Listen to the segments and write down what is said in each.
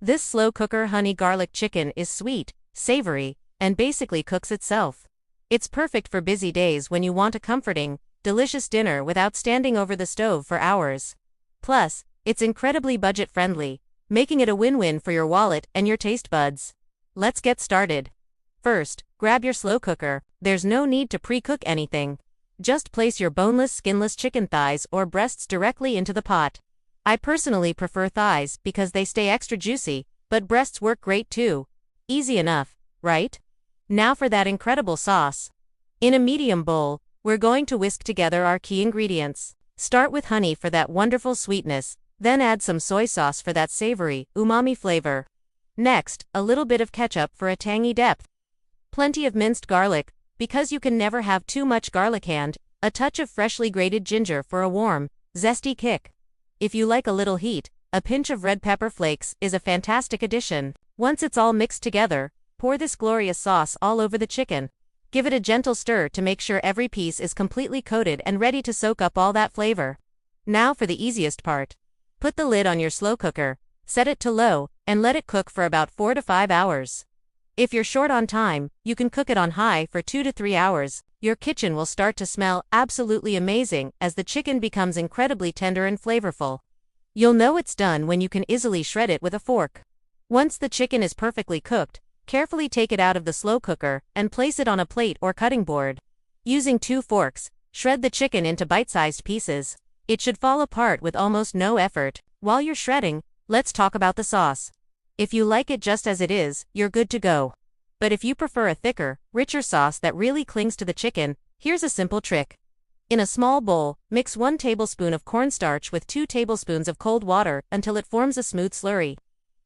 This slow cooker honey garlic chicken is sweet, savory, and basically cooks itself. It's perfect for busy days when you want a comforting, delicious dinner without standing over the stove for hours. Plus, it's incredibly budget-friendly, making it a win-win for your wallet and your taste buds. Let's get started. First, grab your slow cooker. There's no need to pre-cook anything. Just place your boneless, skinless chicken thighs or breasts directly into the pot. I personally prefer thighs because they stay extra juicy, but breasts work great too. Easy enough, right? Now for that incredible sauce. In a medium bowl, we're going to whisk together our key ingredients. Start with honey for that wonderful sweetness, then add some soy sauce for that savory, umami flavor. Next, a little bit of ketchup for a tangy depth. Plenty of minced garlic, because you can never have too much garlic, and a touch of freshly grated ginger for a warm, zesty kick. If you like a little heat, a pinch of red pepper flakes is a fantastic addition. Once it's all mixed together, pour this glorious sauce all over the chicken. Give it a gentle stir to make sure every piece is completely coated and ready to soak up all that flavor. Now for the easiest part. Put the lid on your slow cooker, set it to low, and let it cook for about 4 to 5 hours. If you're short on time, you can cook it on high for 2 to 3 hours. Your kitchen will start to smell absolutely amazing as the chicken becomes incredibly tender and flavorful. You'll know it's done when you can easily shred it with a fork. Once the chicken is perfectly cooked, carefully take it out of the slow cooker and place it on a plate or cutting board. Using 2 forks, shred the chicken into bite-sized pieces. It should fall apart with almost no effort. While you're shredding, let's talk about the sauce. If you like it just as it is, you're good to go. But if you prefer a thicker, richer sauce that really clings to the chicken, here's a simple trick. In a small bowl, mix 1 tablespoon of cornstarch with 2 tablespoons of cold water until it forms a smooth slurry.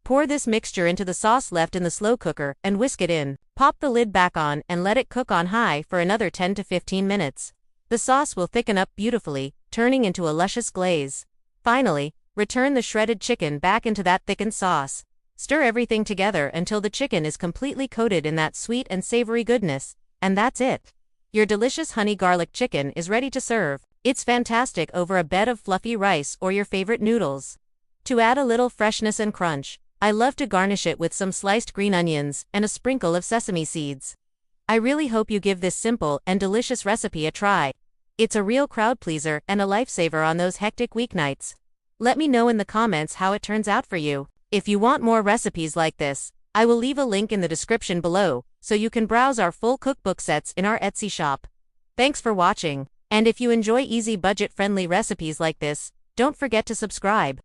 Pour this mixture into the sauce left in the slow cooker and whisk it in. Pop the lid back on and let it cook on high for another 10 to 15 minutes. The sauce will thicken up beautifully, turning into a luscious glaze. Finally, return the shredded chicken back into that thickened sauce. Stir everything together until the chicken is completely coated in that sweet and savory goodness, and that's it. Your delicious honey garlic chicken is ready to serve. It's fantastic over a bed of fluffy rice or your favorite noodles. To add a little freshness and crunch, I love to garnish it with some sliced green onions and a sprinkle of sesame seeds. I really hope you give this simple and delicious recipe a try. It's a real crowd pleaser and a lifesaver on those hectic weeknights. Let me know in the comments how it turns out for you. If you want more recipes like this, I will leave a link in the description below, so you can browse our full cookbook sets in our Etsy shop. Thanks for watching, and if you enjoy easy budget-friendly recipes like this, don't forget to subscribe.